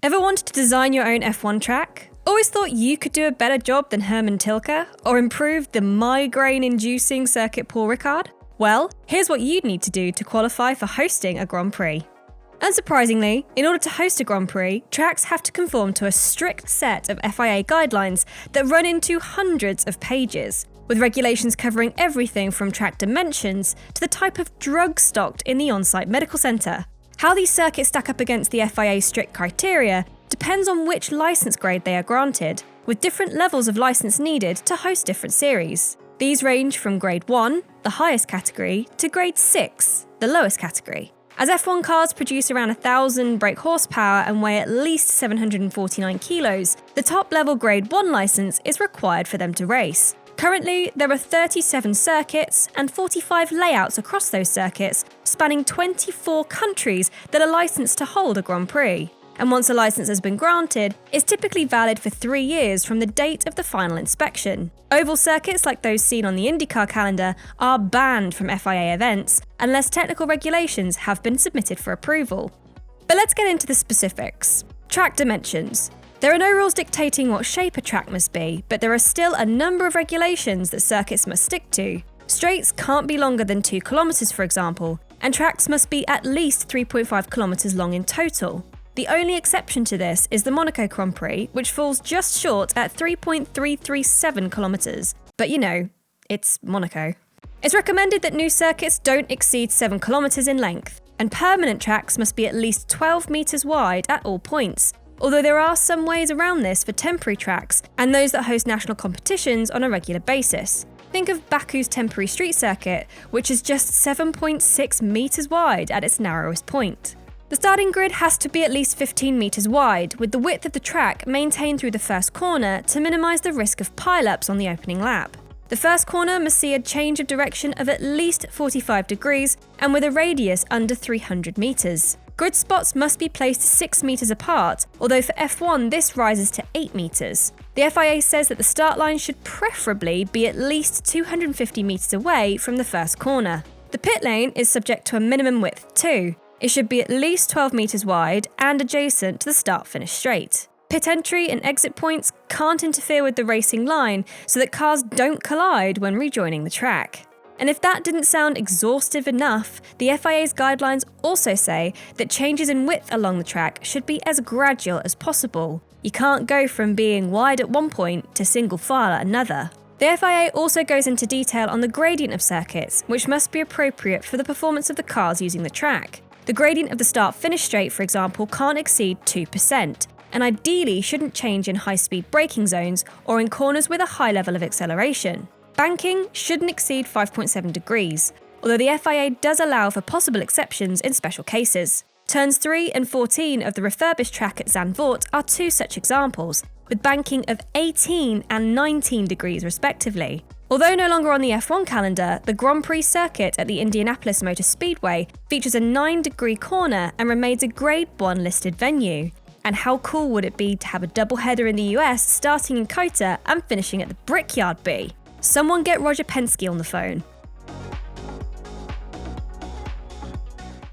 Ever wanted to design your own F1 track? Always thought you could do a better job than Herman Tilke? Or improve the migraine-inducing circuit Paul Ricard? Well, here's what you'd need to do to qualify for hosting a Grand Prix. Unsurprisingly, in order to host a Grand Prix, tracks have to conform to a strict set of FIA guidelines that run into hundreds of pages, with regulations covering everything from track dimensions to the type of drug stocked in the on-site medical centre. How these circuits stack up against the FIA's strict criteria depends on which licence grade they are granted, with different levels of licence needed to host different series. These range from Grade 1, the highest category, to Grade 6, the lowest category. As F1 cars produce around 1,000 brake horsepower and weigh at least 749 kilos, the top-level Grade 1 licence is required for them to race. Currently, there are 37 circuits and 45 layouts across those circuits, spanning 24 countries that are licensed to hold a Grand Prix. And once a licence has been granted, it's typically valid for 3 years from the date of the final inspection. Oval circuits like those seen on the IndyCar calendar are banned from FIA events unless technical regulations have been submitted for approval. But let's get into the specifics. Track dimensions. There are no rules dictating what shape a track must be, but there are still a number of regulations that circuits must stick to. Straights can't be longer than 2 kilometres, for example, and tracks must be at least 3.5 kilometres long in total. The only exception to this is the Monaco Grand Prix, which falls just short at 3.337 kilometres. But you know, it's Monaco. It's recommended that new circuits don't exceed 7 kilometres in length, and permanent tracks must be at least 12 metres wide at all points, although there are some ways around this for temporary tracks and those that host national competitions on a regular basis. Think of Baku's temporary street circuit, which is just 7.6 metres wide at its narrowest point. The starting grid has to be at least 15 metres wide, with the width of the track maintained through the first corner to minimise the risk of pile-ups on the opening lap. The first corner must see a change of direction of at least 45 degrees and with a radius under 300 metres. Grid spots must be placed 6 metres apart, although for F1 this rises to 8 metres. The FIA says that the start line should preferably be at least 250 metres away from the first corner. The pit lane is subject to a minimum width too. It should be at least 12 metres wide and adjacent to the start-finish straight. Pit entry and exit points can't interfere with the racing line so that cars don't collide when rejoining the track. And if that didn't sound exhaustive enough, the FIA's guidelines also say that changes in width along the track should be as gradual as possible. You can't go from being wide at one point to single file at another. The FIA also goes into detail on the gradient of circuits, which must be appropriate for the performance of the cars using the track. The gradient of the start-finish straight, for example, can't exceed 2%, and ideally shouldn't change in high-speed braking zones or in corners with a high level of acceleration. Banking shouldn't exceed 5.7 degrees, although the FIA does allow for possible exceptions in special cases. Turns 3 and 14 of the refurbished track at Zandvoort are 2 such examples, with banking of 18 and 19 degrees respectively. Although no longer on the F1 calendar, the Grand Prix circuit at the Indianapolis Motor Speedway features a 9-degree corner and remains a Grade 1 listed venue. And how cool would it be to have a doubleheader in the US starting in COTA and finishing at the Brickyard be? Someone get Roger Penske on the phone.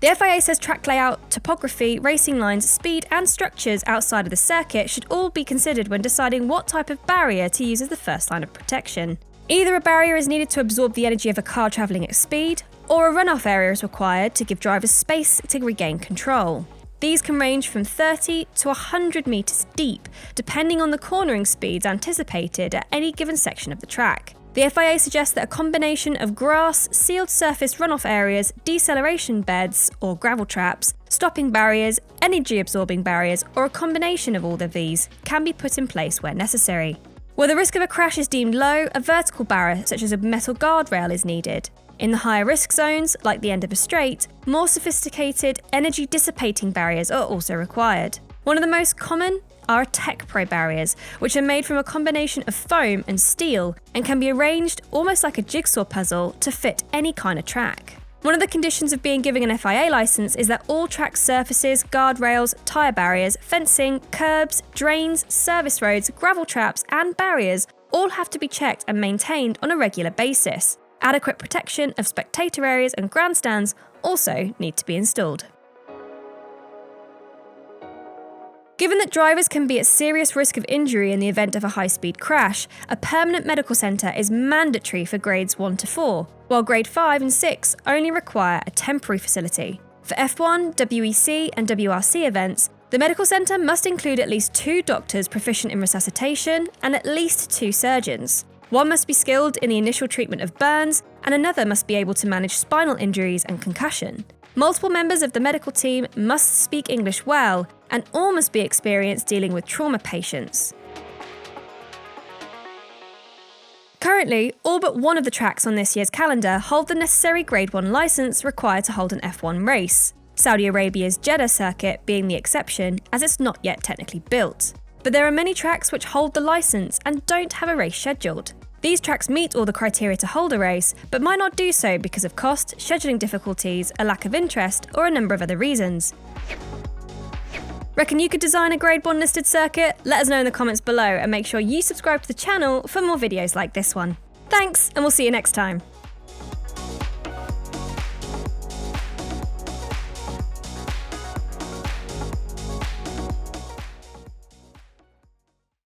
The FIA says track layout, topography, racing lines, speed and structures outside of the circuit should all be considered when deciding what type of barrier to use as the first line of protection. Either a barrier is needed to absorb the energy of a car travelling at speed, or a runoff area is required to give drivers space to regain control. These can range from 30 to 100 metres deep, depending on the cornering speeds anticipated at any given section of the track. The FIA suggests that a combination of grass, sealed surface runoff areas, deceleration beds or gravel traps, stopping barriers, energy-absorbing barriers, or a combination of all of these can be put in place where necessary. Where the risk of a crash is deemed low, a vertical barrier such as a metal guardrail is needed. In the higher risk zones, like the end of a straight, more sophisticated, energy-dissipating barriers are also required. One of the most common are Tech Pro barriers, which are made from a combination of foam and steel and can be arranged almost like a jigsaw puzzle to fit any kind of track. One of the conditions of being given an FIA licence is that all track surfaces, guardrails, tyre barriers, fencing, curbs, drains, service roads, gravel traps and barriers all have to be checked and maintained on a regular basis. Adequate protection of spectator areas and grandstands also need to be installed. Given that drivers can be at serious risk of injury in the event of a high-speed crash, a permanent medical centre is mandatory for grades 1 to 4, while grade 5 and 6 only require a temporary facility. For F1, WEC and WRC events, the medical centre must include at least 2 doctors proficient in resuscitation and at least 2 surgeons. One must be skilled in the initial treatment of burns, and another must be able to manage spinal injuries and concussion. Multiple members of the medical team must speak English well, and all must be experienced dealing with trauma patients. Currently, all but one of the tracks on this year's calendar hold the necessary Grade 1 licence required to hold an F1 race, Saudi Arabia's Jeddah circuit being the exception, as it's not yet technically built. But there are many tracks which hold the licence and don't have a race scheduled. These tracks meet all the criteria to hold a race, but might not do so because of cost, scheduling difficulties, a lack of interest, or a number of other reasons. Reckon you could design a Grade 1 listed circuit? Let us know in the comments below and make sure you subscribe to the channel for more videos like this one. Thanks, and we'll see you next time.